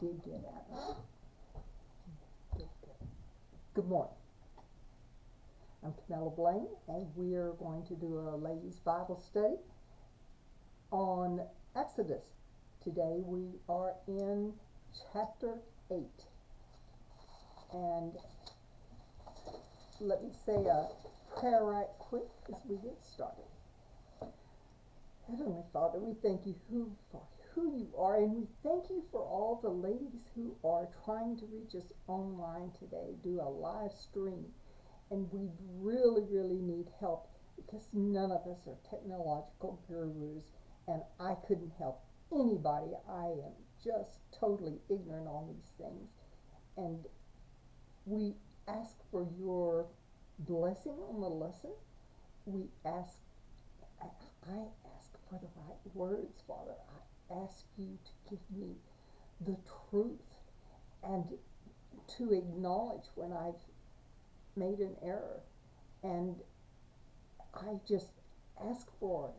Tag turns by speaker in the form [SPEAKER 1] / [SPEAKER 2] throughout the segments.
[SPEAKER 1] did get at it. Good morning. I'm Camilla Blaine, and we are going to do a ladies' Bible study on Exodus. Today we are in chapter 8. And let me say a prayer right quick as we get started. Heavenly Father, we thank you for who you are, and we thank you for all the ladies who are trying to reach us online today, do a live stream. And we really, really need help because none of us are technological gurus, and I couldn't help anybody. I am just totally ignorant on these things. And we ask for your blessing on the lesson. I ask for the right words, Father. I ask you to give me the truth and to acknowledge when I've made an error. And I just ask for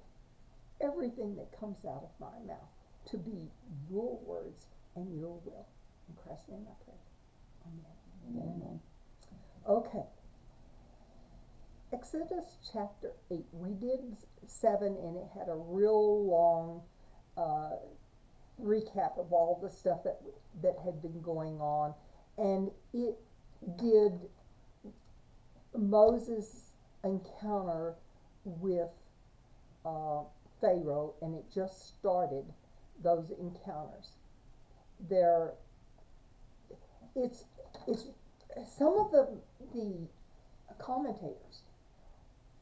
[SPEAKER 1] everything that comes out of my mouth to be your words and your will. In Christ's name I pray. Amen. Amen. Okay. Exodus chapter 8. We did 7, and it had a real long recap of all the stuff that had been going on. And it did Moses' encounter with Pharaoh, and it just started those encounters. It's some of the commentators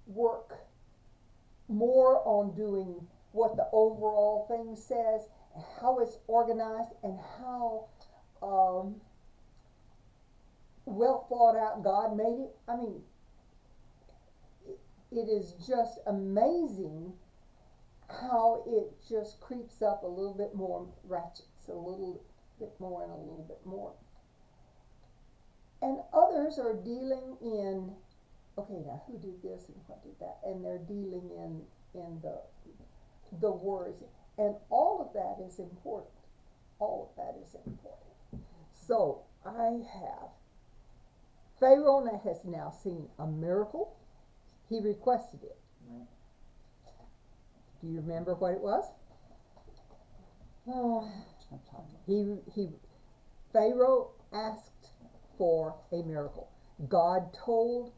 [SPEAKER 1] work more on doing what the overall thing says, and how it's organized, and how well thought out God made it. I mean, it is just amazing how it just creeps up a little bit more, ratchets a little bit more and a little bit more. And others are dealing in, okay, now who did this and what did that? And they're dealing in the words. And all of that is important. All of that is important. So I have Pharaoh has now seen a miracle. He requested it. Right. Do you remember what it was? Pharaoh asked for a miracle. God told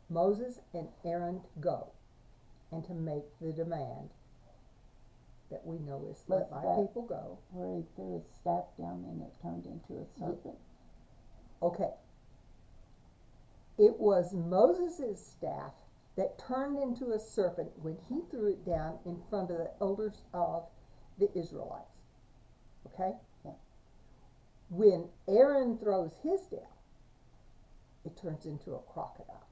[SPEAKER 1] Moses and Aaron to go and to make the demand that we know is let my people go.
[SPEAKER 2] Where he threw his staff down and it turned into a serpent.
[SPEAKER 1] Okay. It was Moses' staff that turned into a serpent when he threw it down in front of the elders of the Israelites. Okay?
[SPEAKER 2] Yeah.
[SPEAKER 1] When Aaron throws his down, it turns into a crocodile.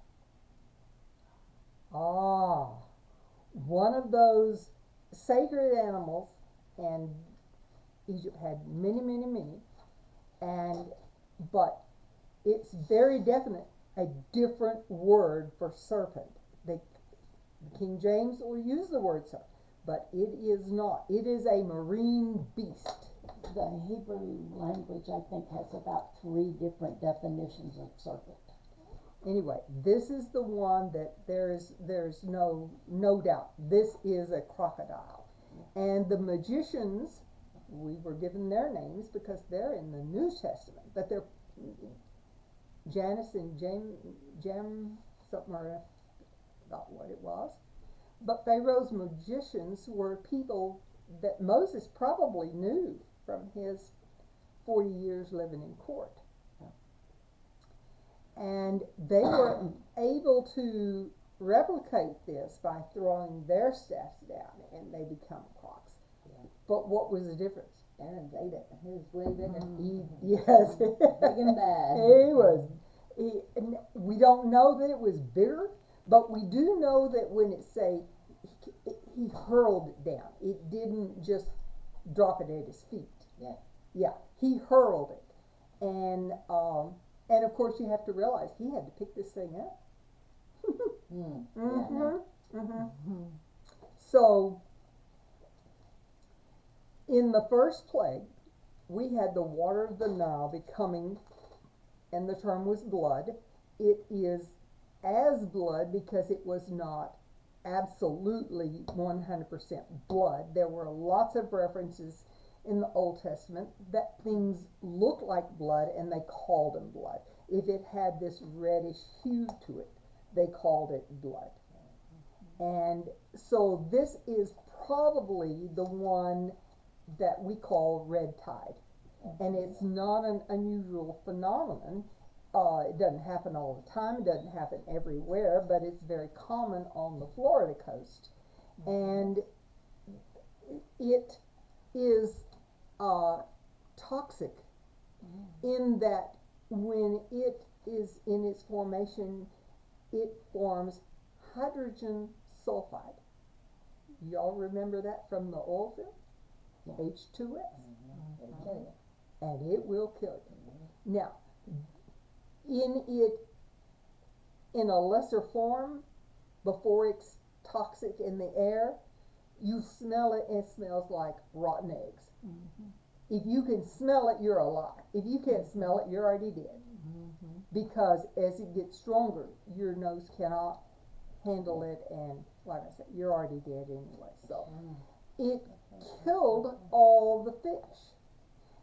[SPEAKER 1] One of those sacred animals, and Egypt had many, many, many, but it's very definite a different word for serpent. The King James will use the word serpent, but it is not. It is a marine beast.
[SPEAKER 2] The Hebrew language, I think, has about 3 different definitions of serpent.
[SPEAKER 1] Anyway, this is the one that there's no doubt. This is a crocodile. And the magicians, we were given their names because they're in the New Testament, but they're Janus and Jem, something or other, not what it was. But Pharaoh's magicians were people that Moses probably knew from his 40 years living in court. And they were able to replicate this by throwing their staffs down, and they become crocs. Yeah. But what was the difference? Aaron's ate it. He was way bigger. Yes.
[SPEAKER 2] Big and bad.
[SPEAKER 1] He was. We don't know that it was bigger, but we do know that when it say he hurled it down, it didn't just drop it at his feet.
[SPEAKER 2] Yeah.
[SPEAKER 1] Yeah. He hurled it, and of course you have to realize he had to pick this thing up. So in the first plague, we had the water of the Nile becoming, and the term was blood. It is as blood because it was not absolutely 100% blood. There were lots of references in the Old Testament that things looked like blood and they called them blood. If it had this reddish hue to it, they called it blood. And so this is probably the one that we call red tide. And it's not an unusual phenomenon. It doesn't happen all the time, it doesn't happen everywhere, but it's very common on the Florida coast. And it is toxic in that when it is in its formation, it forms hydrogen sulfide. Y'all remember that from the oil field?
[SPEAKER 2] Yeah.
[SPEAKER 1] H2S.
[SPEAKER 3] It'll kill you.
[SPEAKER 1] And it will kill you. Now, in a lesser form, before it's toxic in the air, you smell it and it smells like rotten eggs. If you can smell it, you're alive. If you can't smell it, you're already dead. Because as it gets stronger, your nose cannot handle it, and like I said, you're already dead anyway. So it killed all the fish.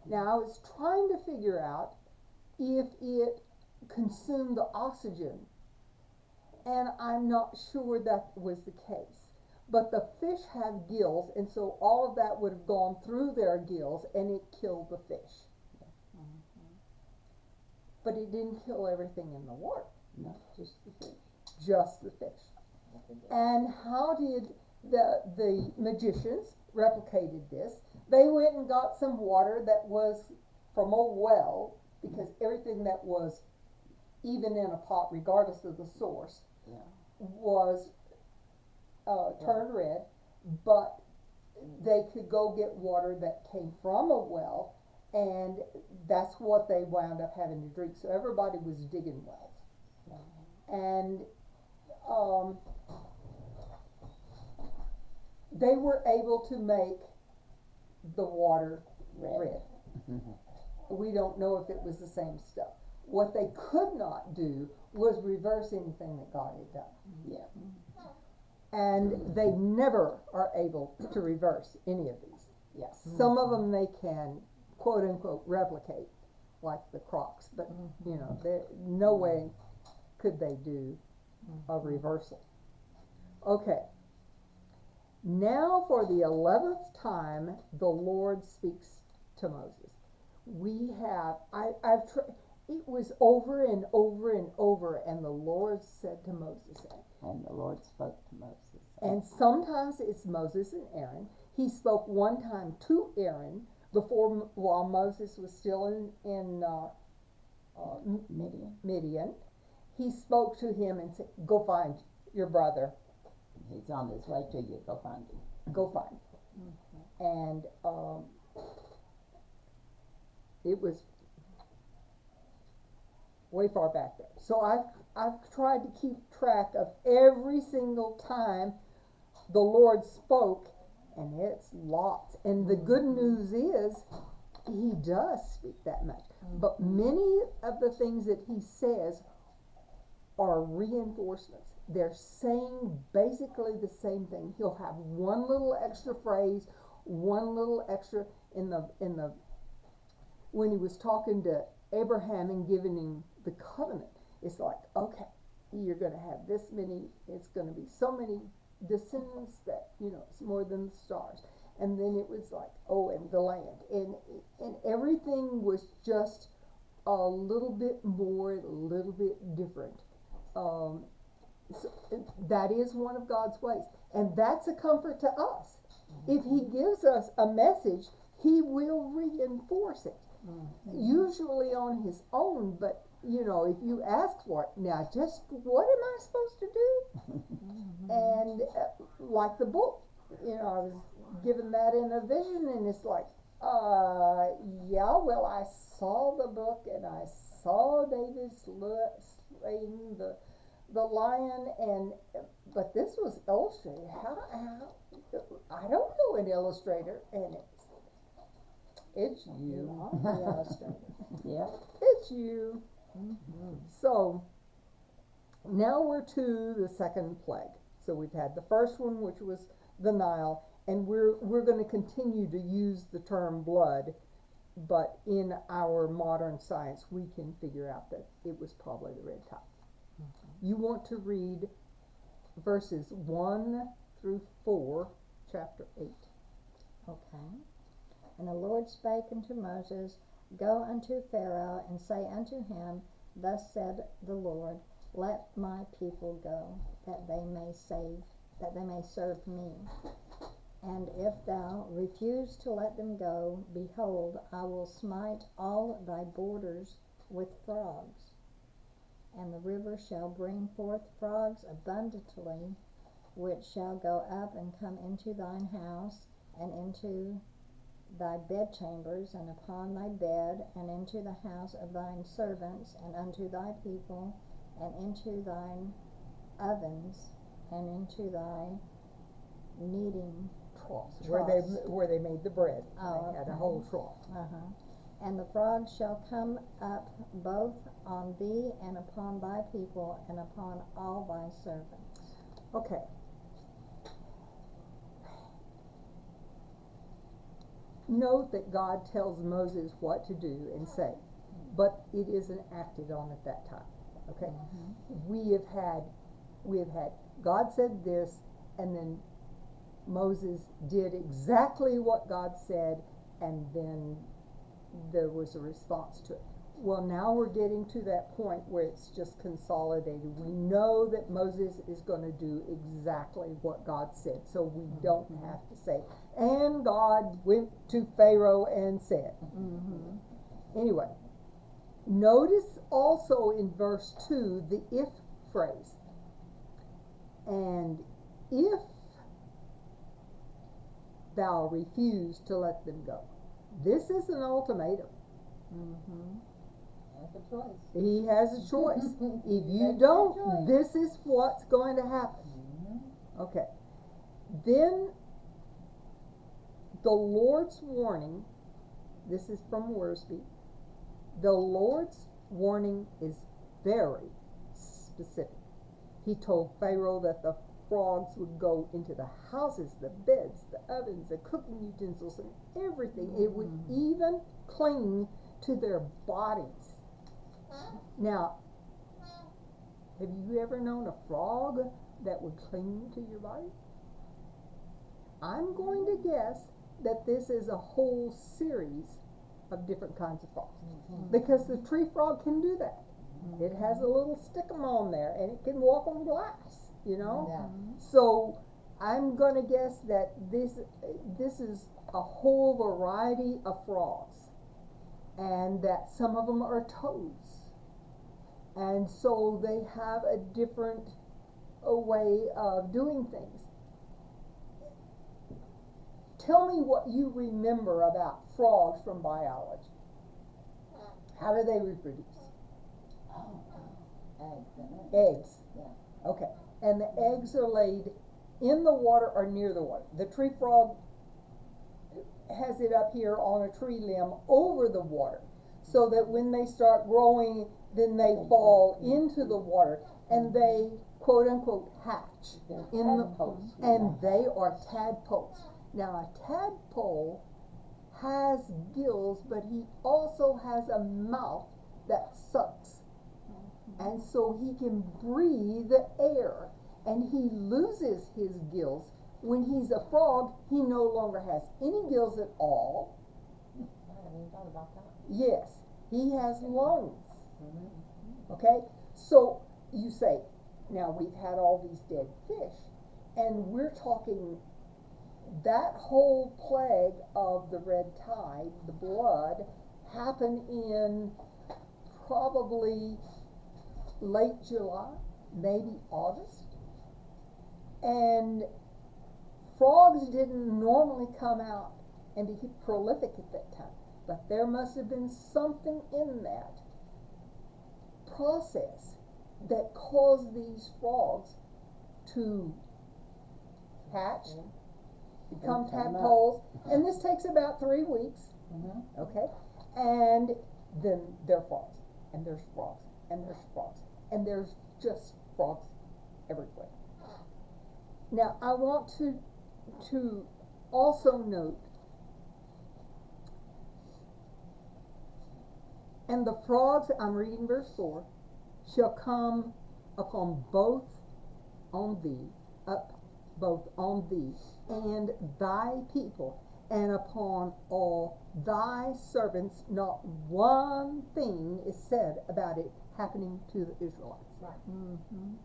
[SPEAKER 1] Now I was trying to figure out if it consumed the oxygen, and I'm not sure that was the case. But the fish have gills, and so all of that would have gone through their gills, and it killed the fish. But it didn't kill everything in the water,
[SPEAKER 2] No, just the fish.
[SPEAKER 1] just the fish. And how did the magicians replicated this? They went and got some water that was from a well, because everything that was even in a pot, regardless of the source,
[SPEAKER 2] Yeah.
[SPEAKER 1] was turned red, but they could go get water that came from a well, and that's what they wound up having to drink. So everybody was digging wells. And they were able to make the water red. We don't know if it was the same stuff. What they could not do was reverse anything that God had done.
[SPEAKER 2] Yeah.
[SPEAKER 1] And they never are able to reverse any of these.
[SPEAKER 2] Yes.
[SPEAKER 1] Some of them they can, quote unquote, replicate, like the Crocs, but you know, no way could they do a reversal. Okay. Now for the 11th time, the Lord speaks to Moses. We have, it was over and over and over, and the Lord said to Moses,
[SPEAKER 2] And the Lord spoke to Moses.
[SPEAKER 1] and sometimes it's Moses and Aaron. He spoke one time to Aaron while Moses was still in
[SPEAKER 2] Midian.
[SPEAKER 1] Midian. He spoke to him and said, "Go find your brother.
[SPEAKER 2] He's on his way to you. Go find him.
[SPEAKER 1] Go find him." And it was way far back there. So I've tried to keep track of every single time the Lord spoke, and it's lots. And the good news is, He does speak that much. But many of the things that He says are reinforcements. They're saying basically the same thing. He'll have one little extra phrase, one little extra in the when He was talking to Abraham and giving him the covenant. It's like, okay, you're going to have this many, it's going to be so many descendants that, you know, it's more than the stars. And then it was like, oh, and the land. And everything was just a little bit more, a little bit different. So that is one of God's ways. And that's a comfort to us. If He gives us a message, He will reinforce it. Usually on His own, but you know, if you ask for it, now just what am I supposed to do? And like the book, you know, I was given that in a vision, and it's like, yeah, well, I saw the book, and I saw David slaying the lion, but this was illustrated. How I don't know an illustrator, and It's you.
[SPEAKER 3] I'm the illustrator.
[SPEAKER 2] Yeah.
[SPEAKER 1] It's you. So, now we're to the second plague. So we've had the first one, which was the Nile, and we're going to continue to use the term blood, but in our modern science, we can figure out that it was probably the red tide. You want to read verses 1 through 4, chapter 8.
[SPEAKER 3] Okay. And the Lord spake unto Moses, Go unto Pharaoh, and say unto him, Thus said the Lord, Let my people go, that they may serve me. And if thou refuse to let them go, behold, I will smite all thy borders with frogs. And the river shall bring forth frogs abundantly, which shall go up and come into thine house, and into thy bedchambers, and upon thy bed, and into the house of thine servants, and unto thy people, and into thine ovens, and into thy kneading
[SPEAKER 1] Troughs,
[SPEAKER 3] troughs.
[SPEAKER 1] where they made the bread.
[SPEAKER 3] Oh,
[SPEAKER 1] They had a
[SPEAKER 3] okay.
[SPEAKER 1] whole trough.
[SPEAKER 3] And the frogs shall come up both on thee and upon thy people and upon all thy servants.
[SPEAKER 1] Okay. Note that God tells Moses what to do and say, but it isn't acted on at that time. Okay? We have had God said this, and then Moses did exactly what God said, and then there was a response to it. Well, now we're getting to that point where it's just consolidated. We know that Moses is going to do exactly what God said, so we don't have to say, and God went to Pharaoh and said. Anyway, notice also in verse 2 the if phrase. And if thou refuse to let them go. This is an ultimatum.
[SPEAKER 4] That's a choice.
[SPEAKER 1] He has a choice. If you
[SPEAKER 4] That's
[SPEAKER 1] don't,
[SPEAKER 4] your choice.
[SPEAKER 1] this is what's going to happen. Okay. Then the Lord's warning, this is from Worsby, the Lord's warning is very specific. He told Pharaoh that the frogs would go into the houses, the beds, the ovens, the cooking utensils, and everything. It would even cling to their bodies. Now, have you ever known a frog that would cling to your body? I'm going to guess that this is a whole series of different kinds of frogs. Because the tree frog can do that. It has a little stickum on there, and it can walk on glass, you know?
[SPEAKER 4] Yeah.
[SPEAKER 1] So I'm going to guess that this is a whole variety of frogs, and that some of them are toads, and so they have a different way of doing things. Tell me what you remember about frogs from biology. How do they reproduce?
[SPEAKER 4] Eggs.
[SPEAKER 1] Eggs.
[SPEAKER 4] Yeah.
[SPEAKER 1] Okay. And the eggs are laid in the water or near the water. The tree frog has it up here on a tree limb over the water, so that when they start growing, then they fall into the water and they quote unquote hatch in the
[SPEAKER 2] Tadpoles.
[SPEAKER 1] and they are tadpoles. Now a tadpole has gills, but he also has a mouth that sucks. And so he can breathe air, and he loses his gills. When he's a frog, he no longer has any gills at all.
[SPEAKER 4] I haven't even thought about that.
[SPEAKER 1] Yes, he has lungs. Okay? So you say, now we've had all these dead fish, and we're talking that whole plague of the red tide, the blood, happened in probably late July, maybe August. And frogs didn't normally come out and be prolific at that time. But there must have been something in that process that caused these frogs to hatch, become
[SPEAKER 2] And come up.
[SPEAKER 1] tadpoles. And this takes about 3 weeks. Okay? And then there are frogs, and there's frogs, and there's frogs, and there's just frogs everywhere. Now, I want to also note, and the frogs, I'm reading verse 4, shall come upon both on thee, up both on thee and thy people, and upon all thy servants. Not one thing is said about it happening to the Israelites.
[SPEAKER 4] Right.
[SPEAKER 3] Mm-hmm.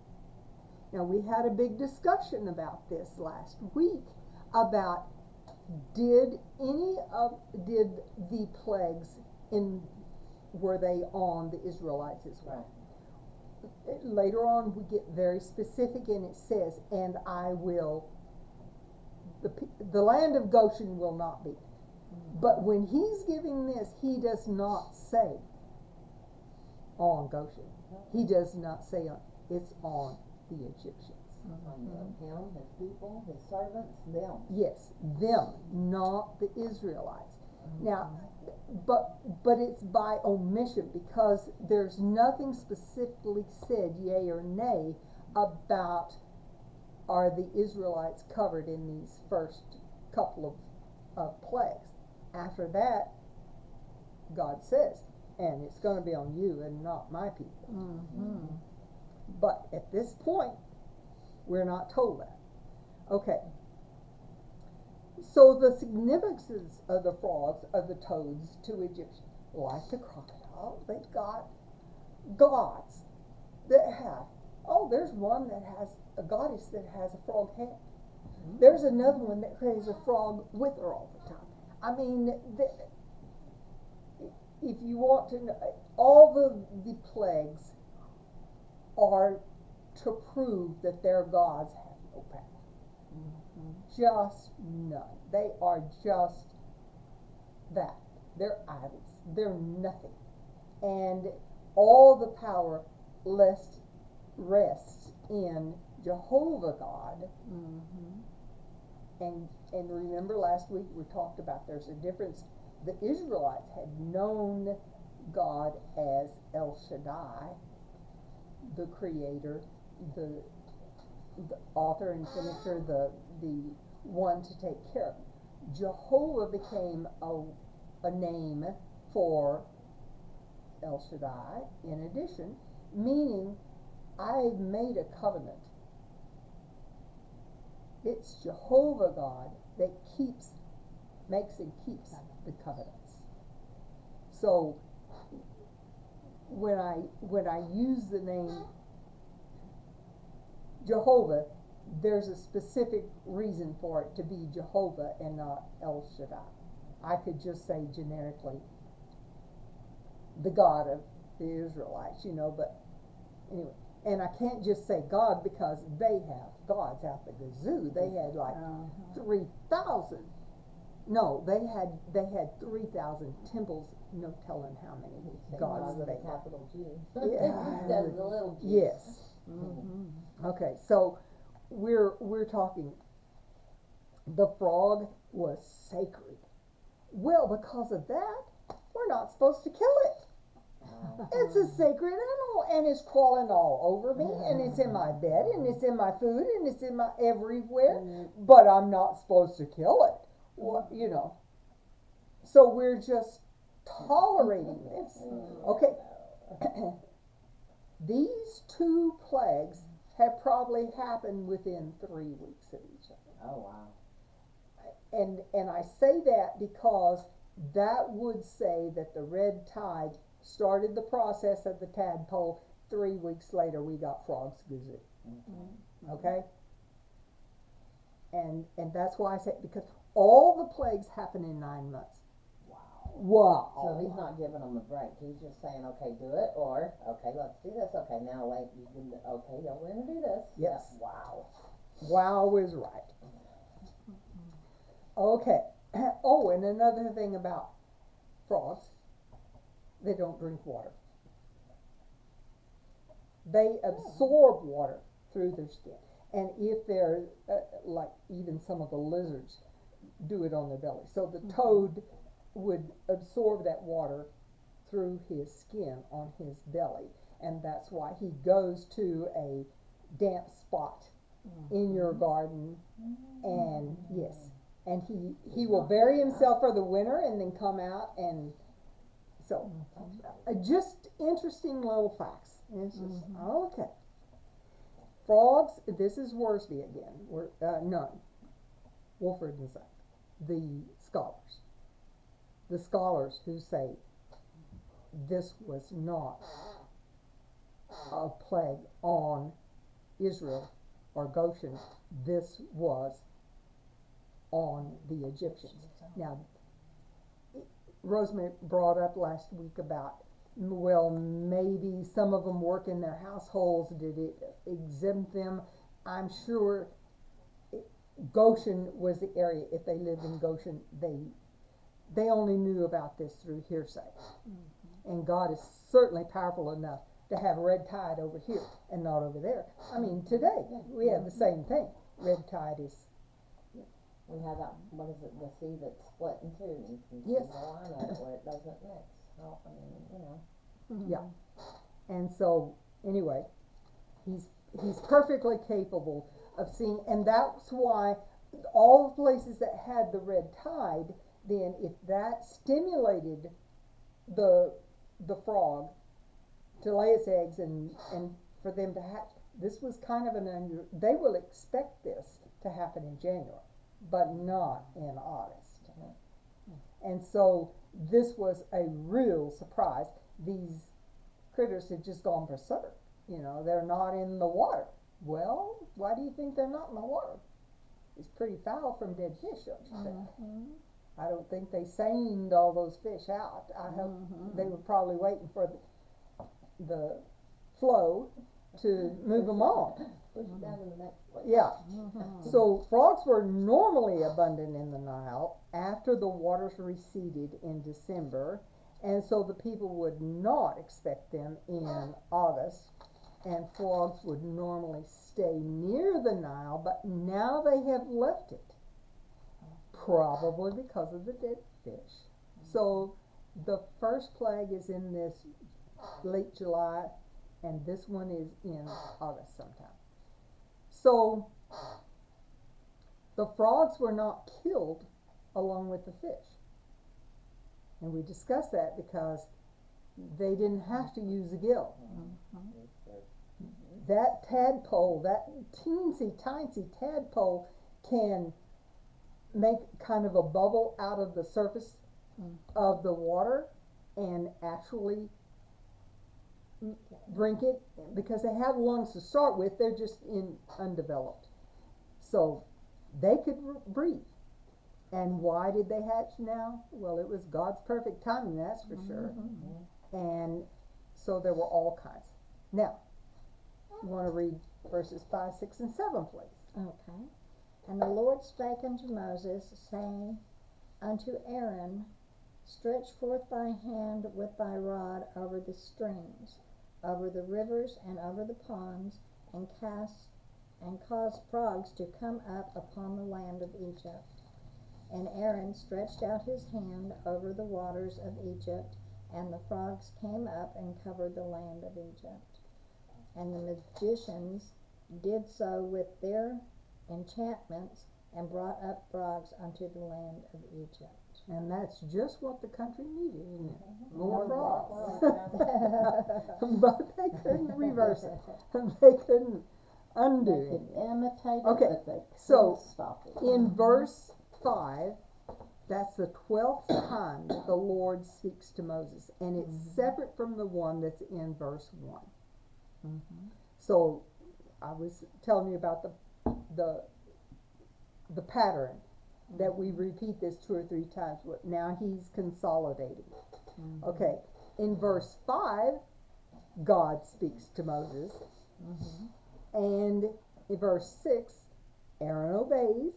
[SPEAKER 1] Now, we had a big discussion about this last week about did the plagues were they on the Israelites as well? Later on we get very specific, and it says, and I will, the land of Goshen will not be. But when he's giving this, he does not say on Goshen. He does not say on, it's on the Egyptians.
[SPEAKER 4] On him, his people, his servants, them.
[SPEAKER 1] Yes, them, not the Israelites. Now, but it's by omission, because there's nothing specifically said, yea or nay, about are the Israelites covered in these first couple of plagues. After that, God says, and it's going to be on you and not my people.
[SPEAKER 3] Mm-hmm.
[SPEAKER 1] But at this point, we're not told that. Okay. So the significance of the frogs, of the toads to Egyptians, like the crocodile, they've got gods that have, there's one that has a goddess that has a frog head. There's another one that carries a frog with her all the time. I mean, if you want to know, all the plagues are to prove that their gods have no power. Just none. They are just that. They're idols. They're nothing. And all the power rests in Jehovah God. And remember last week we talked about there's a difference. The Israelites had known God as El Shaddai, the creator, the author and finisher, the one to take care of them. Jehovah became a name for El Shaddai in addition, meaning I've made a covenant. It's Jehovah God that makes and keeps the covenants. So when I use the name Jehovah, there's a specific reason for it to be Jehovah and not El Shaddai. I could just say generically the God of the Israelites, but anyway. And I can't just say God, because they have gods out the gazoo. They had like 3,000. No, they had 3,000 temples. No telling how many gods they had.
[SPEAKER 4] Capital G.
[SPEAKER 1] Yeah.
[SPEAKER 4] Instead of the little G.
[SPEAKER 1] Yes. Okay, so we're talking. The frog was sacred. Well, because of that, we're not supposed to kill it. It's a sacred animal, and it's crawling all over me, and it's in my bed, and it's in my food, and it's in my everywhere. But I'm not supposed to kill it. What, So we're just tolerating this. Okay. These two plagues have probably happened within 3 weeks of each other.
[SPEAKER 4] Oh, wow.
[SPEAKER 1] And I say that because that would say that the red tide started the process of the tadpole. 3 weeks later, we got frogs gazoo. Okay? And that's why I said, because all the plagues happen in 9 months. Wow.
[SPEAKER 4] So he's not giving them a break. He's just saying, okay, do it, or, okay, let's do this. Okay, now wait, okay, yeah, we're going to do this.
[SPEAKER 1] Yes.
[SPEAKER 4] Wow.
[SPEAKER 1] Wow is right. Okay. Oh, and another thing about frogs, they don't drink water. They absorb water through their skin. And if they're, like even some of the lizards, do it on their belly. So the toad would absorb that water through his skin on his belly, and that's why he goes to a damp spot in your garden, and yes, and he will bury himself for the winter and then come out, and so just interesting little facts. It's just okay. Frogs. This is Worsby again. None. Wolford and Son. The scholars who say this was not a plague on Israel or Goshen. This was on the Egyptians. Now, Rosemary brought up last week about, well, maybe some of them work in their households. Did it exempt them? I'm sure Goshen was the area. If they lived in Goshen, they only knew about this through hearsay. And God is certainly powerful enough to have red tide over here and not over there. I mean, today we have the same thing. Red tide is.
[SPEAKER 4] We have that, what is it, the sea that's split in two, and you can
[SPEAKER 1] Yes.
[SPEAKER 4] see the line of it where it doesn't mix. Oh, I mean, you know.
[SPEAKER 1] Yeah. And so, anyway, he's perfectly capable of seeing, and that's why all the places that had the red tide, then if that stimulated the frog to lay its eggs and for them to hatch, this was kind of they will expect this to happen in January, but not in August. And so this was a real surprise. These critters had just gone berserk. You know, they're not in the water. Well, why do you think they're not in the water? It's pretty foul from dead fish, don't you think? I don't think they seined all those fish out. I hope they were probably waiting for the flow to move them on.
[SPEAKER 4] Push it down to the next place.
[SPEAKER 1] Yeah. So frogs were normally abundant in the Nile after the waters receded in December, and so the people would not expect them in August, and frogs would normally stay near the Nile, but now they have left it, probably because of the dead fish. So the first plague is in this late July, and this one is in August sometime. So the frogs were not killed along with the fish. And we discussed that because they didn't have to use a gill. That tadpole, that teensy tiny tadpole, can make kind of a bubble out of the surface of the water and actually drink it, because they have lungs to start with, they're just undeveloped. So they could breathe. And why did they hatch now? Well, it was God's perfect timing, that's for sure. And so there were all kinds. Now, you want to read verses 5, 6, and 7, please.
[SPEAKER 3] Okay. And the Lord spake unto Moses, saying unto Aaron, Stretch forth thy hand with thy rod over the streams, over the rivers, and over the ponds, and cause frogs to come up upon the land of Egypt. And Aaron stretched out his hand over the waters of Egypt, and the frogs came up and covered the land of Egypt. And the magicians did so with their enchantments, and brought up frogs unto the land of Egypt.
[SPEAKER 1] And that's just what the country needed, isn't it? More frogs. But they couldn't reverse it. They couldn't undo
[SPEAKER 2] They
[SPEAKER 1] it.
[SPEAKER 2] could imitate it,
[SPEAKER 1] Okay,
[SPEAKER 2] but they
[SPEAKER 1] so
[SPEAKER 2] couldn't stop it.
[SPEAKER 1] In verse 5, that's the 12th time that the Lord speaks to Moses, and it's separate from the one that's in verse 1. So I was telling you about the pattern that we repeat this 2 or 3 times. Now he's consolidating. Okay, in verse 5, God speaks to Moses, and in verse 6, Aaron obeys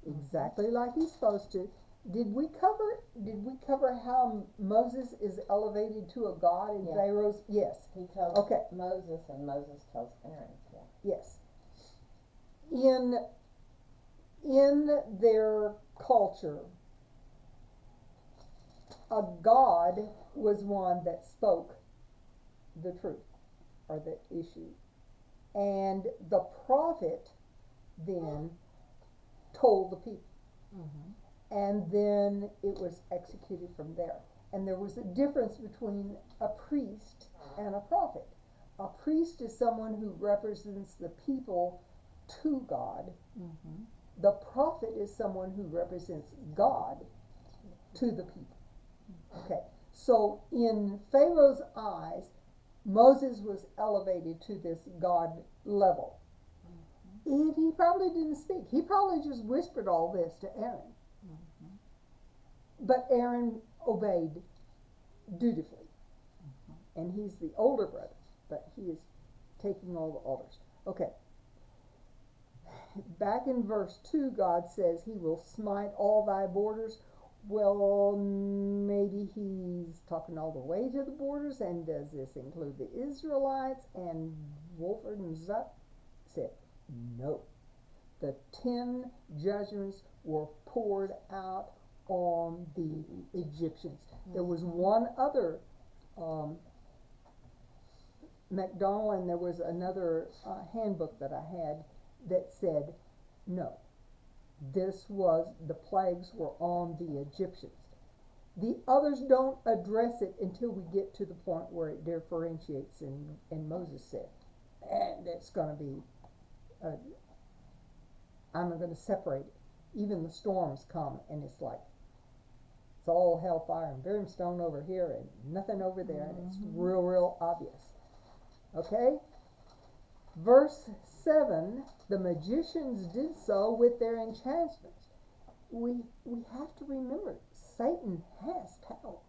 [SPEAKER 1] exactly like he's supposed to. Did we cover how Moses is elevated to a god in
[SPEAKER 4] Yeah.
[SPEAKER 1] Pharaoh's? Yes.
[SPEAKER 4] He tells
[SPEAKER 1] Okay.
[SPEAKER 4] Moses, and Moses tells Aaron. Yeah.
[SPEAKER 1] Yes. In their culture, God was one that spoke the truth or the issue. And the prophet then told the people. And then it was executed from there. And there was a difference between a priest and a prophet. A priest is someone who represents the people to God. The prophet is someone who represents God to the people. Okay, so in Pharaoh's eyes, Moses was elevated to this God level. He probably didn't speak. He probably just whispered all this to Aaron. But Aaron obeyed dutifully. And he's the older brother, but he is taking all the orders. Okay. Back in verse 2, God says he will smite all thy borders. Well, maybe he's talking all the way to the borders, and does this include the Israelites? And Wolford and Zuck said, no. The 10 judgments were poured out on the Egyptians. There was one other MacDonald, and there was another handbook that I had that said, no, the plagues were on the Egyptians. The others don't address it until we get to the point where it differentiates, and Moses said, and it's going to be, I'm going to separate it. Even the storms come, and it's like, it's all hellfire and brimstone over here and nothing over there, and it's real obvious. Okay? Verse 7, the magicians did so with their enchantments. We have to remember, Satan has power.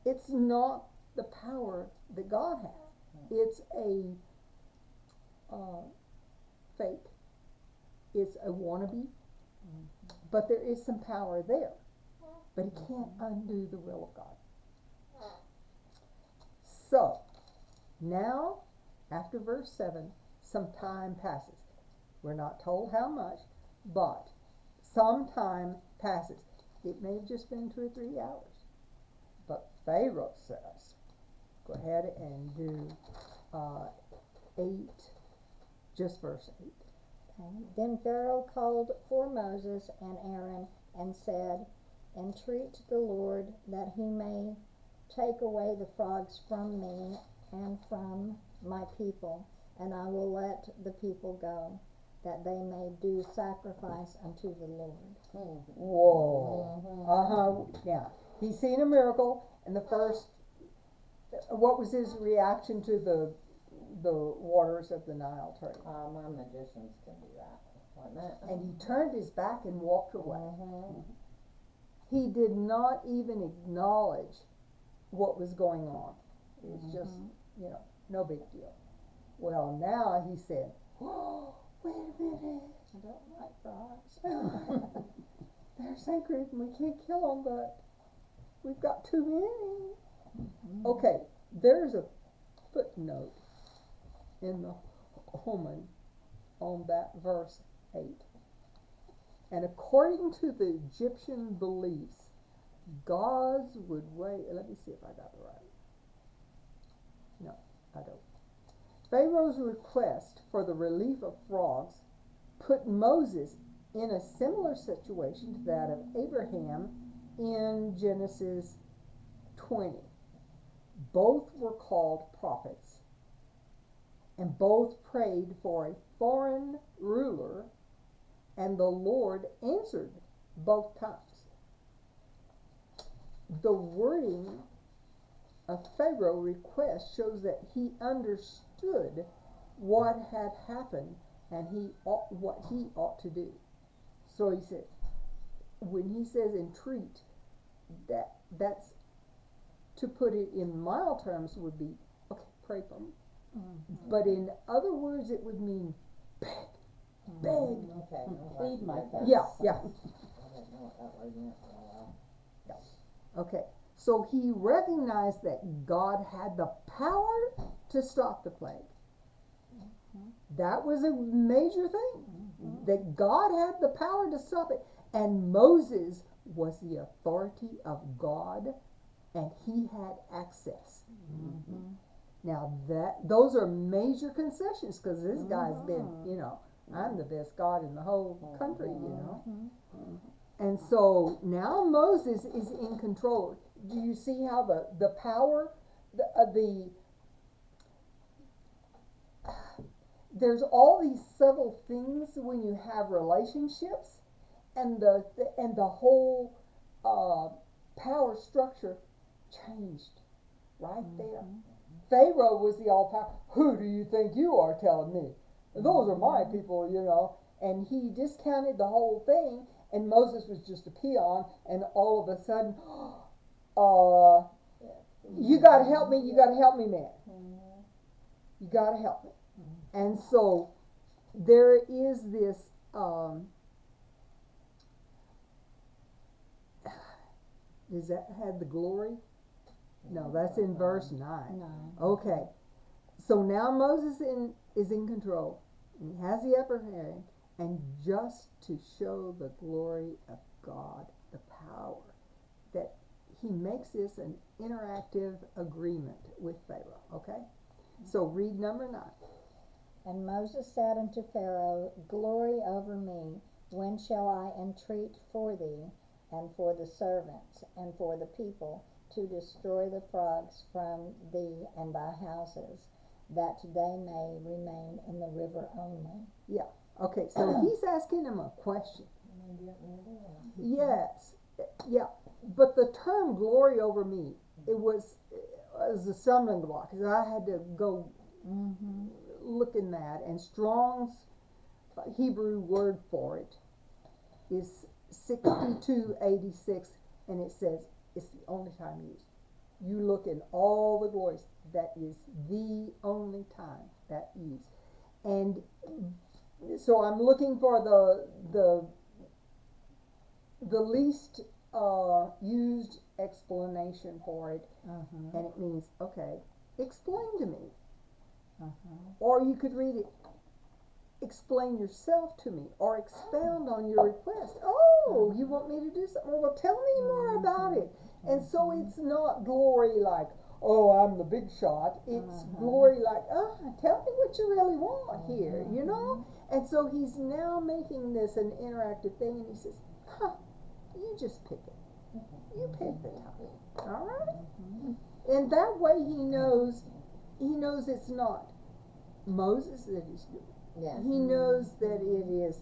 [SPEAKER 1] It's not the power that God has. It's a fake. It's a wannabe. But there is some power there. But he can't undo the will of God. So, now, after verse 7, some time passes. We're not told how much, but some time passes. It may have just been 2 or 3 hours. But Pharaoh says, go ahead and do 8, just verse 8.
[SPEAKER 3] Okay. Then Pharaoh called for Moses and Aaron and said, entreat the Lord that he may take away the frogs from me and from my people, and I will let the people go, that they may do sacrifice unto the Lord.
[SPEAKER 1] Whoa. Yeah. He's seen a miracle, and what was his reaction to the waters of the Nile turning?
[SPEAKER 4] My magicians can do that, wasn't it?
[SPEAKER 1] And he turned his back and walked away. He did not even acknowledge what was going on. It was just, no big deal. Well, now he said, oh, wait a minute, I don't like frogs. They're sacred and we can't kill them, but we've got too many. Okay, there's a footnote in the Holman on that verse 8. And according to the Egyptian beliefs, gods would wait. Let me see if I got it right. No, I don't. Pharaoh's request for the relief of frogs put Moses in a similar situation to that of Abraham in Genesis 20. Both were called prophets, and both prayed for a foreign ruler, and the Lord answered both times. The wording of Pharaoh's request shows that he understood what had happened and what he ought to do. So he said, when he says entreat, that's to put it in mild terms would be, okay, pray for me. But in other words, it would mean beg.
[SPEAKER 4] Okay.
[SPEAKER 2] Feed my face.
[SPEAKER 1] Yeah.
[SPEAKER 4] I didn't know what that word meant for a while.
[SPEAKER 1] Okay. So he recognized that God had the power to stop the plague. That was a major thing. That God had the power to stop it. And Moses was the authority of God, and he had access. Now those are major concessions, because this guy's been, I'm the best God in the whole country, And so now Moses is in control. Do you see how the power, there's all these subtle things when you have relationships, and the whole power structure changed right there. Pharaoh was the all power. Who do you think you are telling me? Those are my people, And he discounted the whole thing, and Moses was just a peon, and all of a sudden, you gotta help me, man. You gotta help me. And so there is this does that have the glory? No, that's in verse 9.
[SPEAKER 3] No.
[SPEAKER 1] Okay. So now Moses is in control, and he has the upper hand, and just to show the glory of God, the power, that he makes this an interactive agreement with Pharaoh, okay? So read number 9.
[SPEAKER 3] And Moses said unto Pharaoh, Glory over me, when shall I entreat for thee, and for the servants, and for the people, to destroy the frogs from thee and thy houses, that they may remain in the river only?
[SPEAKER 1] Yeah. Okay, so he's asking him a question. Yes. Yeah. But the term glory over me, it was a stumbling block, because I had to go look in that, and Strong's Hebrew word for it is 6286, and it says it's the only time used. You look in all the glories, that is the only time that used. And so I'm looking for the least used explanation for it, and it means, okay, explain to me. Or you could read it, explain yourself to me, or expound on your request. Oh, you want me to do something? Well, tell me more about it. And so it's not glory like, oh, I'm the big shot. It's glory like, tell me what you really want here, And so he's now making this an interactive thing, and he says, you just pick it. You pick the topic, all right? And that way he knows it's not Moses that he's doing.
[SPEAKER 4] Yeah.
[SPEAKER 1] He knows that it is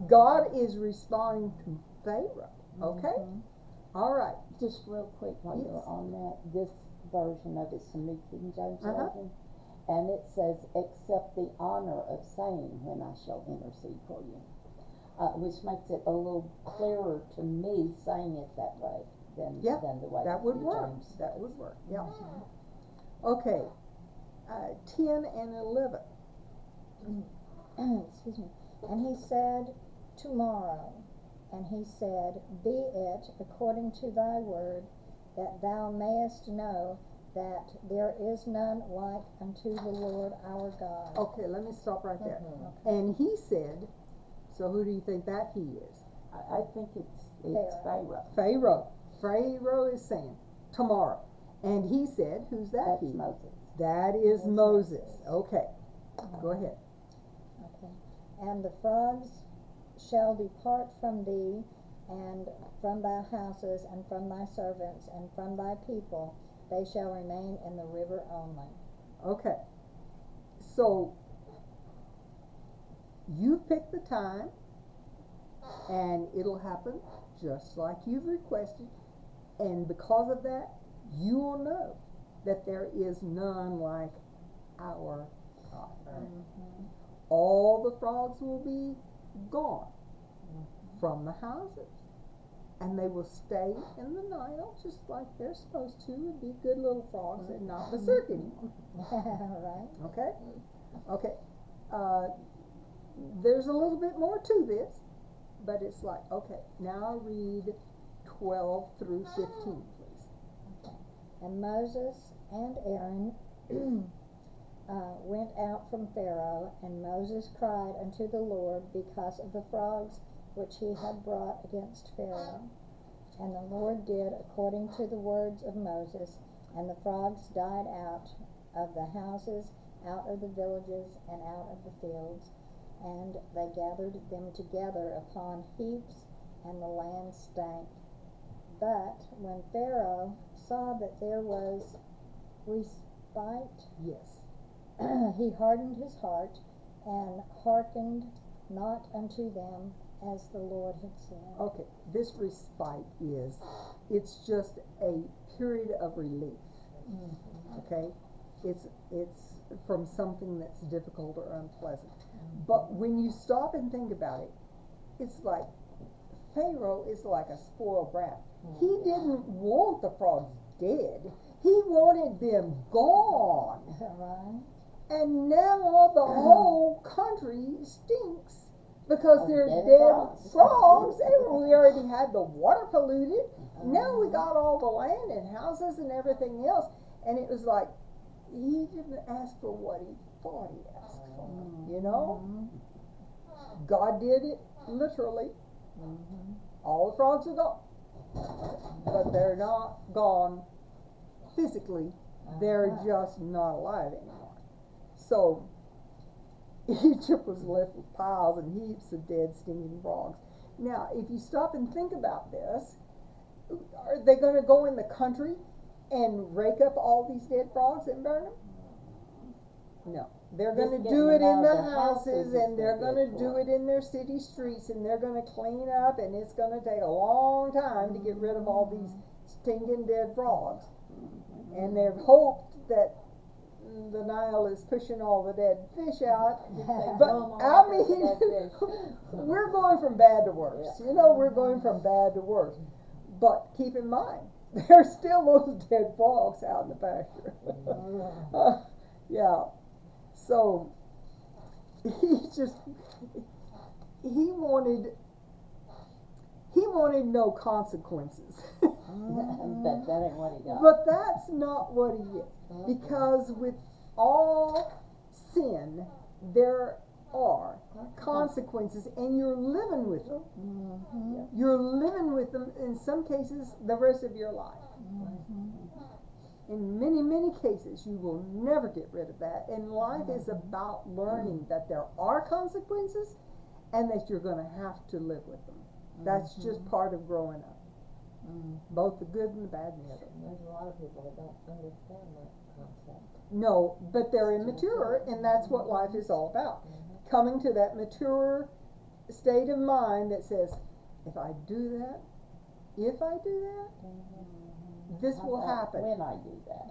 [SPEAKER 1] God is responding to Pharaoh. Okay? All right.
[SPEAKER 2] Just real quick while
[SPEAKER 1] Yes.
[SPEAKER 2] you're on that, this version of it's the New King James
[SPEAKER 1] Uh-huh.
[SPEAKER 2] Version, and it says, accept the honor of saying when I shall intercede for you. Which makes it a little clearer to me saying it that way than the way
[SPEAKER 1] That would
[SPEAKER 2] King
[SPEAKER 1] work.
[SPEAKER 2] James
[SPEAKER 1] That
[SPEAKER 2] says.
[SPEAKER 1] would work. Yeah. Okay. 10 and 11.
[SPEAKER 3] Excuse me. And he said, Tomorrow. And he said, Be it according to thy word, that thou mayest know that there is none like unto the Lord our God.
[SPEAKER 1] Okay, let me stop right there. And he said, so who do you think that he is?
[SPEAKER 2] I think it's Pharaoh.
[SPEAKER 1] Pharaoh is saying, tomorrow. And he said, who's that
[SPEAKER 2] That's
[SPEAKER 1] he?
[SPEAKER 2] Moses.
[SPEAKER 1] That is Moses. Okay, go ahead.
[SPEAKER 3] Okay. And the frogs shall depart from thee, and from thy houses, and from thy servants, and from thy people. They shall remain in the river only.
[SPEAKER 1] Okay. So, you pick the time, and it'll happen just like you've requested. And because of that, you will know that there is none like our God. All the frogs will be gone from the houses, and they will stay in the Nile just like they're supposed to, and be good little frogs and not berserk anymore.
[SPEAKER 3] Right?
[SPEAKER 1] Okay? Okay. There's a little bit more to this, but it's like, okay, now read 12 through 15, please.
[SPEAKER 3] And Moses and Aaron went out from Pharaoh, and Moses cried unto the Lord because of the frogs which he had brought against Pharaoh. And the Lord did according to the words of Moses, and the frogs died out of the houses, out of the villages, and out of the fields, and they gathered them together upon heaps, and the land stank. But when Pharaoh saw that there was respite,
[SPEAKER 1] Yes.
[SPEAKER 3] he hardened his heart, and hearkened not unto them, as the Lord had said.
[SPEAKER 1] Okay, this respite it's just a period of relief. Okay? It's from something that's difficult or unpleasant. But when you stop and think about it, it's like Pharaoh is like a spoiled brat. He didn't want the frogs dead. He wanted them gone.
[SPEAKER 3] Is that right?
[SPEAKER 1] And now the whole country stinks because
[SPEAKER 2] Of
[SPEAKER 1] there's
[SPEAKER 2] dead
[SPEAKER 1] dead
[SPEAKER 2] frogs.
[SPEAKER 1] We already had the water polluted. Now we got all the land and houses and everything else. And it was like, he didn't ask for what he thought he asked for. You know? God did it literally. All the frogs are gone. But they're not gone physically. They're just not alive anymore. So, Egypt was left with piles and heaps of dead, stinging frogs. Now, if you stop and think about this, are they going to go in the country and rake up all these dead frogs and burn them? No. They're going to
[SPEAKER 2] Just
[SPEAKER 1] do it
[SPEAKER 2] getting
[SPEAKER 1] in
[SPEAKER 2] them out
[SPEAKER 1] the
[SPEAKER 2] of their
[SPEAKER 1] houses,
[SPEAKER 2] houses
[SPEAKER 1] and
[SPEAKER 2] is
[SPEAKER 1] they're
[SPEAKER 2] what
[SPEAKER 1] going to
[SPEAKER 2] they're
[SPEAKER 1] do
[SPEAKER 2] for.
[SPEAKER 1] it in their city streets, and they're going to clean up, and it's going to take a long time to get rid of all these stinking dead frogs. And they've hoped that the Nile is pushing all the dead fish out. But
[SPEAKER 4] No more
[SPEAKER 1] I
[SPEAKER 4] records of
[SPEAKER 1] mean,
[SPEAKER 4] dead fish.
[SPEAKER 1] we're going from bad to worse. You know, we're going from bad to worse. But keep in mind, there's still those dead frogs out in the pasture. Yeah. So he wanted no consequences.
[SPEAKER 2] But that ain't what he got.
[SPEAKER 1] But that's not what he is. Because with all sin, there are consequences, and you're living with them. You're living with them, in some cases, the rest of your life. In many, many cases, you will never get rid of that. And life is about learning that there are consequences and that you're going to have to live with them. That's just part of growing up. Both the good and the bad and the other.
[SPEAKER 4] There's a lot of people that don't understand that concept.
[SPEAKER 1] No, but they're immature, and that's what life is all about. Coming to that mature state of mind that says, if I do that, this
[SPEAKER 2] How
[SPEAKER 1] will
[SPEAKER 2] about
[SPEAKER 1] happen.
[SPEAKER 2] when I do that.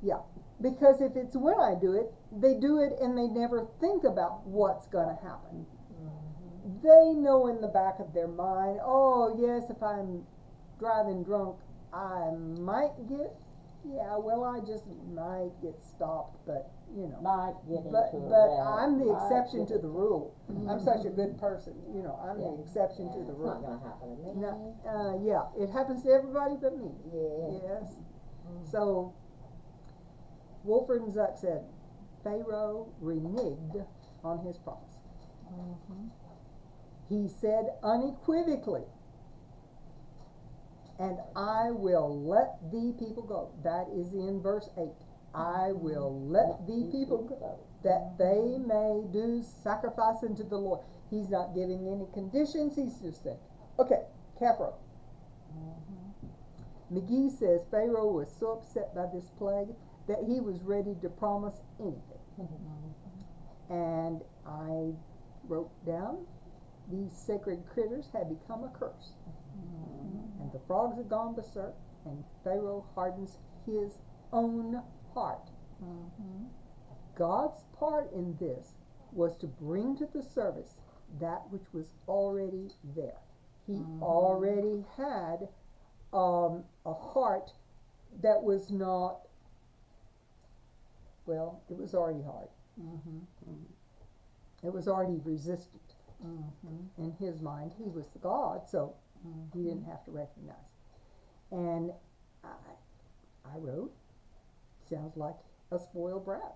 [SPEAKER 1] Yeah, because if it's when I do it, they do it and they never think about what's going to happen. They know in the back of their mind, oh yes, if I'm driving drunk, I might get, I just might get stopped, but you know.
[SPEAKER 2] Might get into
[SPEAKER 1] But
[SPEAKER 2] a wreck,
[SPEAKER 1] I'm the
[SPEAKER 2] might
[SPEAKER 1] exception
[SPEAKER 2] get
[SPEAKER 1] to the rule. I'm such a good person, you know. I'm the exception to the
[SPEAKER 4] It's not
[SPEAKER 1] rule.
[SPEAKER 4] gonna happen to me.
[SPEAKER 1] No, yeah, it happens to everybody but me.
[SPEAKER 4] Yeah.
[SPEAKER 1] Yes. So Wolford and Zuck said, Pharaoh reneged on his promise. He said unequivocally, and I will let thee people go. That is in verse 8. I will let thee people go, that they may do sacrifice unto the Lord. He's not giving any conditions. He's just saying, okay, Caphro. McGee says Pharaoh was so upset by this plague that he was ready to promise anything. And I wrote down, these sacred critters had become a curse. And the frogs had gone berserk, and Pharaoh hardens his own heart. God's part in this was to bring to the service that which was already there. He already had a heart that was not, well, it was already hard. It was already resistant. In his mind, he was the God, so he didn't have to recognize. And I wrote, sounds like a spoiled brat.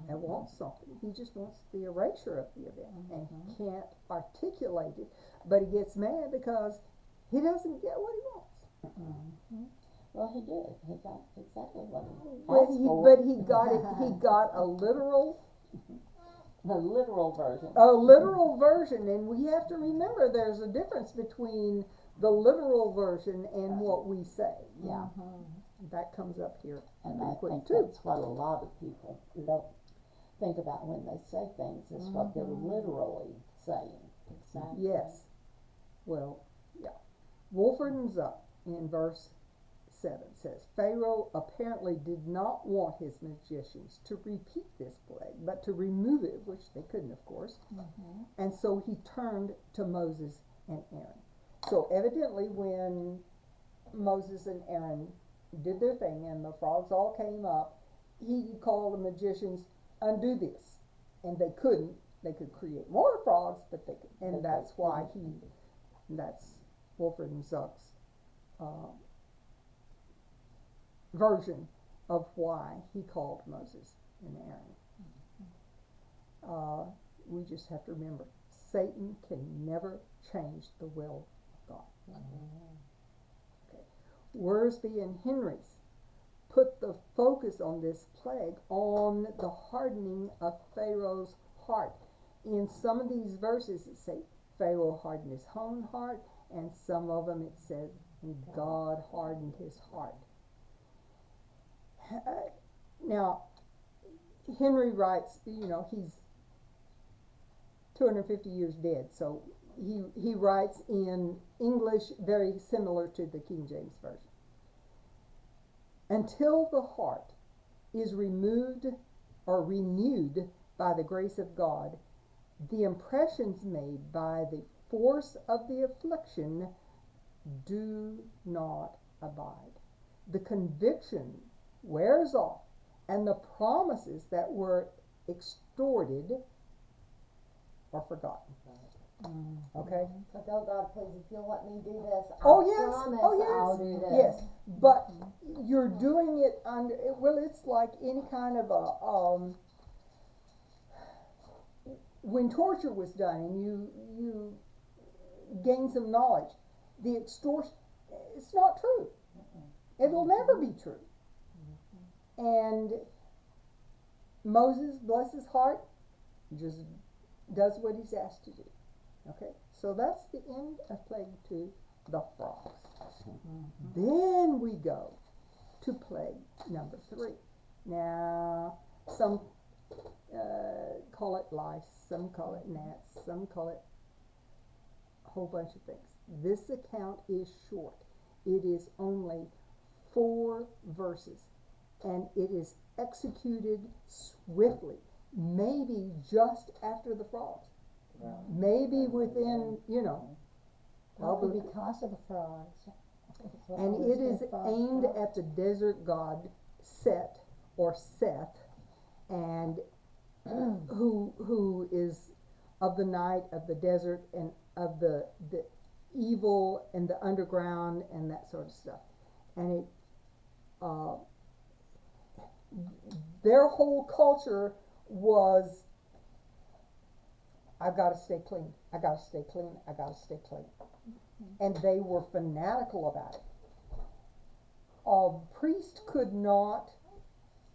[SPEAKER 1] and wants something. He just wants the erasure of the event, and he can't articulate it, but he gets mad because he doesn't get what he wants.
[SPEAKER 2] Well, he did. He got exactly what he
[SPEAKER 1] But
[SPEAKER 2] asked
[SPEAKER 1] he,
[SPEAKER 2] for.
[SPEAKER 1] but he got it. He got a literal
[SPEAKER 2] version.
[SPEAKER 1] a literal version, and we have to remember there's a difference between the literal version and what we say.
[SPEAKER 2] Yeah.
[SPEAKER 1] That comes up here
[SPEAKER 2] And
[SPEAKER 1] pretty
[SPEAKER 2] I
[SPEAKER 1] quick
[SPEAKER 2] think
[SPEAKER 1] too.
[SPEAKER 2] that's what a lot of people don't think about when they say things, is what they're literally saying.
[SPEAKER 3] Exactly.
[SPEAKER 1] Yes. Well, yeah. Wolford and Zuck in verse 7 says, Pharaoh apparently did not want his magicians to repeat this plague, but to remove it, which they couldn't, of course. And so he turned to Moses and Aaron. So evidently when Moses and Aaron did their thing and the frogs all came up, he called the magicians, undo this. And they couldn't. They could create more frogs, but they could. And that's why that's Wolford and Zuck's version of why he called Moses and Aaron. We just have to remember, Satan can never change the will of God. Okay. Worsby and Henry's put the focus on this plague on the hardening of Pharaoh's heart. In some of these verses it say Pharaoh hardened his own heart, and some of them it says God hardened his heart. Now, Henry writes, he's 250 years dead, so he writes in English very similar to the King James Version. Until the heart is removed or renewed by the grace of God, the impressions made by the force of the affliction do not abide. The conviction wears off, and the promises that were extorted are forgotten. Okay?
[SPEAKER 4] So tell God, please, if you'll let me do this, I promise I'll do this.
[SPEAKER 1] Yes, but you're doing it under, it's like any kind of when torture was done and you gain some knowledge, the extortion, it's not true. It'll never be true. And Moses, bless his heart, just does what he's asked to do. Okay, so that's the end of plague 2, the frogs. Then we go to plague number 3. Now, some call it lice, some call it gnats, some call it a whole bunch of things. This account is short. It is only 4 verses, and it is executed swiftly, maybe just after the frogs. Maybe within,
[SPEAKER 3] Probably because of the frogs.
[SPEAKER 1] and it is aimed at the desert god Set or Seth, and who is of the night, of the desert, and of the evil and the underground and that sort of stuff. And their whole culture was, I've got to stay clean. I got to stay clean. I got to stay clean. And they were fanatical about it. A priest could not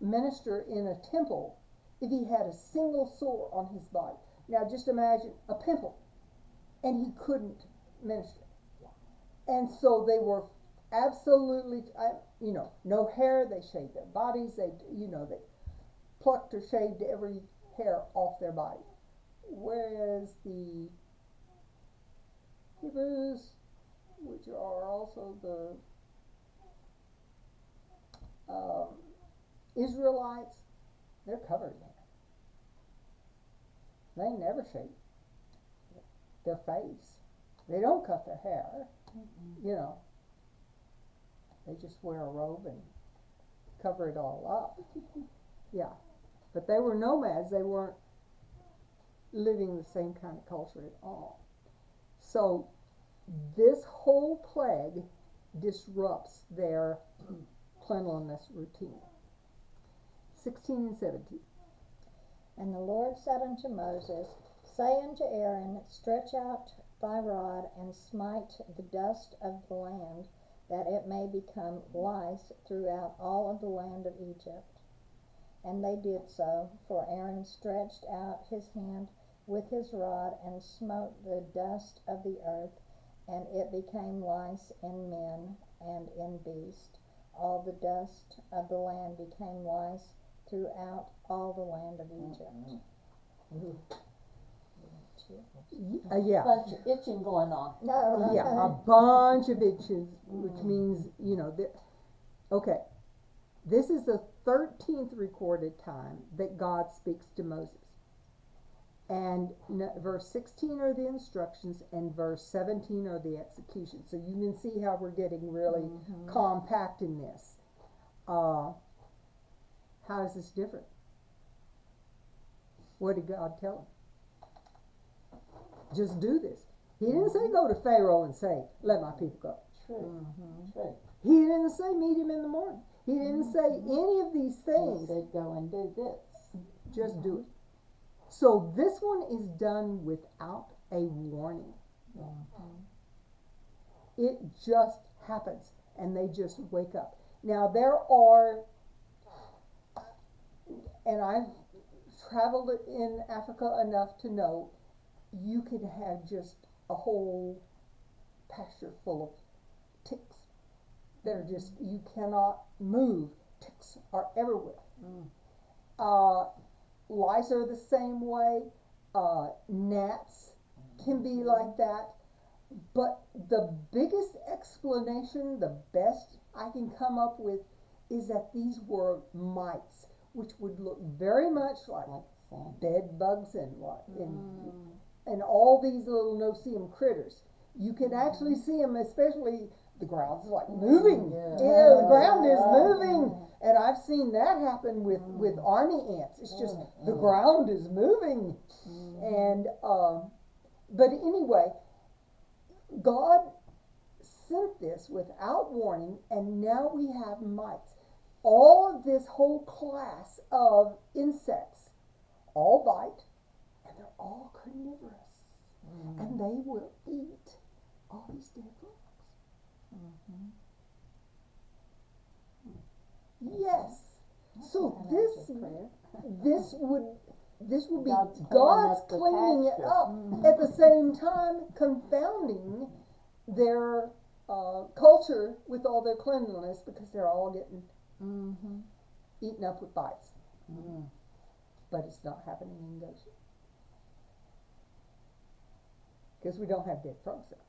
[SPEAKER 1] minister in a temple if he had a single sore on his body. Now just imagine a pimple, and he couldn't minister. And so they were absolutely, no hair. They shaved their bodies. They plucked or shaved every hair off their body. Whereas the Hebrews, which are also the Israelites, they're covered in hair. They never shave their face. They don't cut their hair. They just wear a robe and cover it all up. Yeah. But they were nomads. They weren't living the same kind of culture at all. So this whole plague disrupts their cleanliness routine. 16 and 17.
[SPEAKER 3] And the Lord said unto Moses, Say unto Aaron, Stretch out thy rod, and smite the dust of the land, that it may become lice throughout all of the land of Egypt. And they did so, for Aaron stretched out his hand with his rod, and smote the dust of the earth, and it became lice in men and in beasts. All the dust of the land became lice throughout all the land of Egypt.
[SPEAKER 1] Yeah.
[SPEAKER 2] Bunch of itching going on.
[SPEAKER 3] No,
[SPEAKER 1] Yeah, a bunch of itches, which means, you know, that, okay, this is the 13th recorded time that God speaks to Moses. And verse 16 are the instructions, and verse 17 are the executions. So you can see how we're getting really compact in this. How is this different? What did God tell him? Just do this. He didn't say go to Pharaoh and say, let my people go.
[SPEAKER 2] True. True.
[SPEAKER 1] He didn't say meet him in the morning. He didn't say any of these
[SPEAKER 2] He
[SPEAKER 1] things.
[SPEAKER 2] said go and do this.
[SPEAKER 1] Just do it. So this one is done without a warning. It just happens, and they just wake up. Now there are, and I've traveled in Africa enough to know, you could have just a whole pasture full of ticks. They're just, you cannot move. Ticks are everywhere. Lice are the same way. Gnats can be like that. But the biggest explanation, the best I can come up with, is that these were mites, which would look very much like bed bugs and what, and all these little no-see-em critters. You can actually see them, especially the ground's like moving. Yeah, the ground is moving. And I've seen that happen with army ants. It's just the ground is moving. And but anyway, God sent this without warning, and now we have mites. All of this whole class of insects all bite, and they're all carnivorous. And they will eat all these dead frogs. Yes. So this would be God's cleaning it up, at the same time confounding their culture with all their cleanliness, because they're all getting eaten up with bites. But it's not happening in Goshen, because we don't have dead frogs there.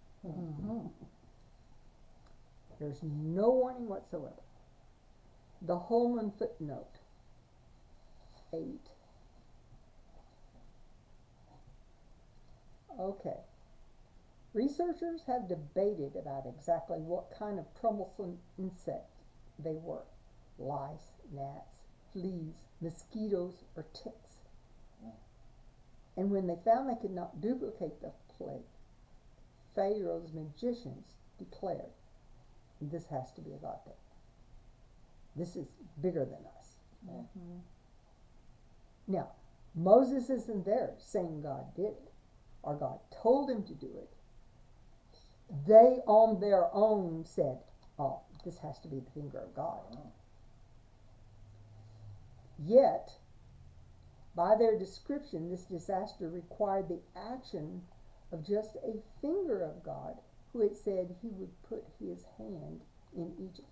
[SPEAKER 1] There's no warning whatsoever. The Holman footnote 8. Okay. Researchers have debated about exactly what kind of troublesome insect they were. Lice, gnats, fleas, mosquitoes, or ticks. And when they found they could not duplicate the plague, Pharaoh's magicians declared, this has to be a God thing. This is bigger than us. Now, Moses isn't there saying God did it, or God told him to do it. They on their own said, oh, this has to be the finger of God. Yet, by their description, this disaster required the action of just a finger of God, who had said he would put his hand in Egypt.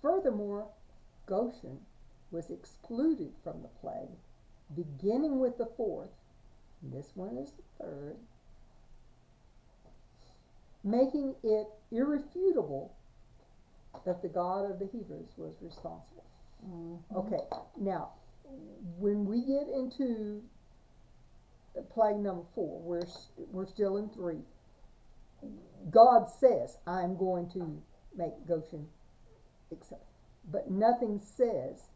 [SPEAKER 1] Furthermore, Goshen was excluded from the plague, beginning with the 4th, and this one is the 3rd, making it irrefutable that the God of the Hebrews was responsible. Okay, now, when we get into plague number 4, we're still in 3. God says, I'm going to make Goshen accept. But nothing says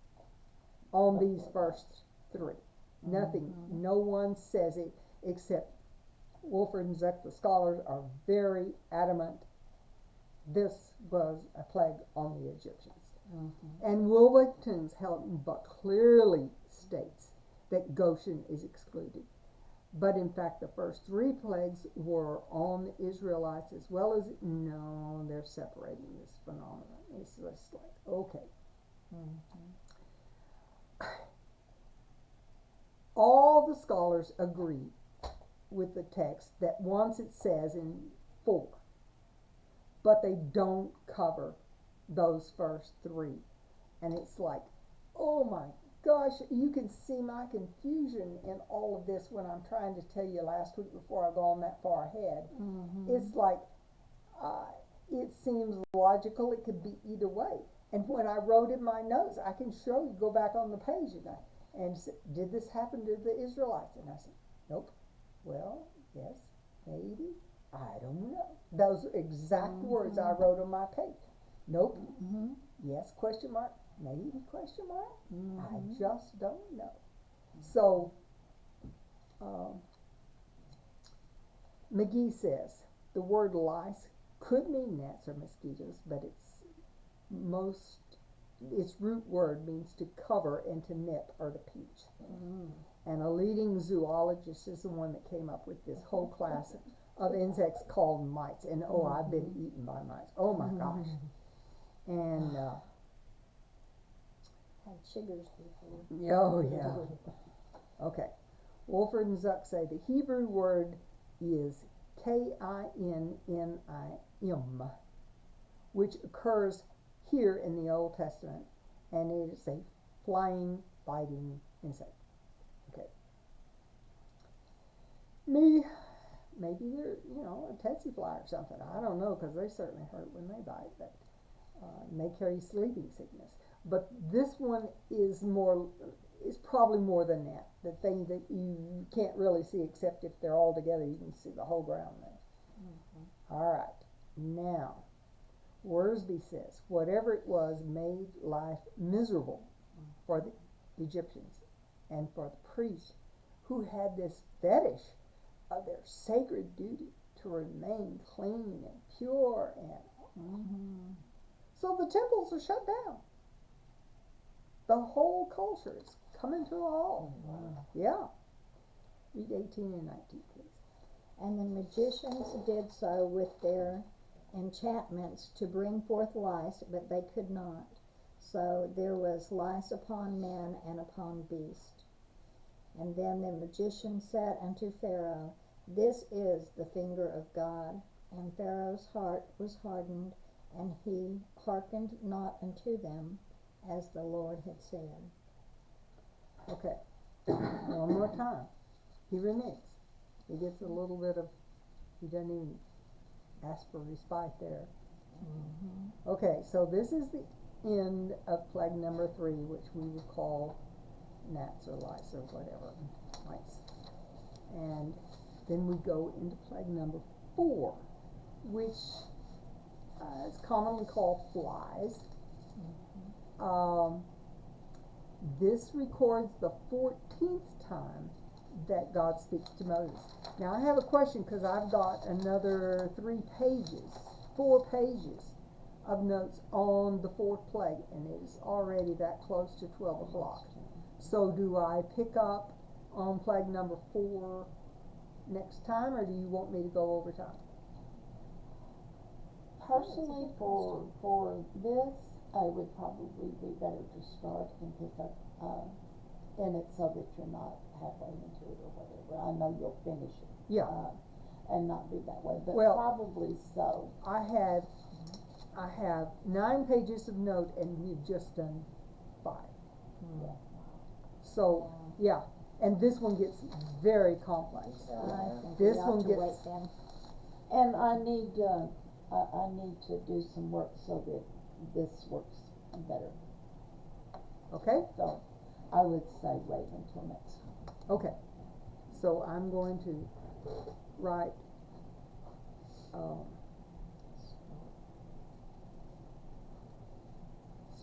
[SPEAKER 1] on these first 3. Nothing. No one says it, except Wolford and Zeck, the scholars, are very adamant this was a plague on the Egyptians. And Wilmington's Helen but clearly states that Goshen is excluded. But in fact, the first 3 plagues were on the Israelites as well as, no, they're separating this phenomenon. It's just like, okay. All the scholars agree with the text that once it says in 4, but they don't cover those first 3. And it's like, oh my gosh, you can see my confusion in all of this when I'm trying to tell you last week before I go on that far ahead. It's like, it seems logical, it could be either way. And when I wrote in my notes, I can show you, go back on the page and say, did this happen to the Israelites? And I said, nope. Well, yes, maybe, I don't know. Those exact words I wrote on my page. Nope. Yes, question mark. Maybe, question mark. I just don't know. So, McGee says the word lice could mean gnats or mosquitoes, but its root word means to cover and to nip or to pinch. And a leading zoologist is the one that came up with this whole class of insects called mites. And oh, I've been eaten by mites. Oh my gosh. And
[SPEAKER 3] Had sugars before.
[SPEAKER 1] oh yeah. Okay. Wolford and Zuck say the Hebrew word is Kinnim, which occurs here in the Old Testament, and it is a flying, biting insect. Okay. Maybe they're, a tsetse fly or something. I don't know, because they certainly hurt when they bite, but may carry sleeping sickness. But this one is probably more than that. The thing that you can't really see, except if they're all together, you can see the whole ground there. All right. Now, Worsby says, whatever it was made life miserable for the Egyptians and for the priests who had this fetish of their sacred duty to remain clean and pure, and so the temples are shut down. The whole culture is coming to a halt. Yeah. Read 18 and 19, please.
[SPEAKER 3] And the magicians did so with their enchantments to bring forth lice, but they could not. So there was lice upon men and upon beast. And then the magician said unto Pharaoh, This is the finger of God. And Pharaoh's heart was hardened, and he hearkened not unto them, as the Lord had said.
[SPEAKER 1] Okay. One more time. He reneges. He gets a little bit of, he doesn't even ask for respite there. Okay, so this is the end of plague number 3, which we would call gnats or lice or whatever, mice. And then we go into plague number 4, which is commonly called flies. This records the 14th time that God speaks to Moses. Now I have a question, because I've got another 4 pages of notes on the 4th plague, and it is already that close to 12 o'clock. So do I pick up on plague number 4 next time, or do you want me to go over time?
[SPEAKER 2] Personally, for this, I would probably be better to start and pick up in it so that you're not halfway into it or whatever. I know you'll finish it.
[SPEAKER 1] Yeah.
[SPEAKER 2] And not be that way, but
[SPEAKER 1] Well,
[SPEAKER 2] probably so.
[SPEAKER 1] I have 9 pages of note, and we've just done 5.
[SPEAKER 2] Yeah.
[SPEAKER 1] So, yeah, and this one gets very complex.
[SPEAKER 3] I think
[SPEAKER 1] This
[SPEAKER 3] we ought
[SPEAKER 1] one
[SPEAKER 3] to
[SPEAKER 1] gets-
[SPEAKER 3] wait then.
[SPEAKER 2] And I need to do some work so that this works better.
[SPEAKER 1] Okay?
[SPEAKER 2] So I would say wait until next time.
[SPEAKER 1] Okay. So I'm going to write,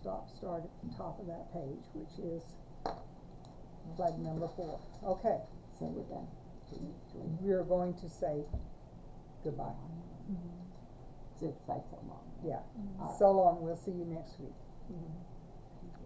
[SPEAKER 1] start at the top of that page, which is plague number 4. Okay.
[SPEAKER 2] So we're done. 2, 3.
[SPEAKER 1] We're going to say goodbye.
[SPEAKER 2] Just say so long.
[SPEAKER 1] Yeah.
[SPEAKER 2] All right.
[SPEAKER 1] So long. We'll see you next week.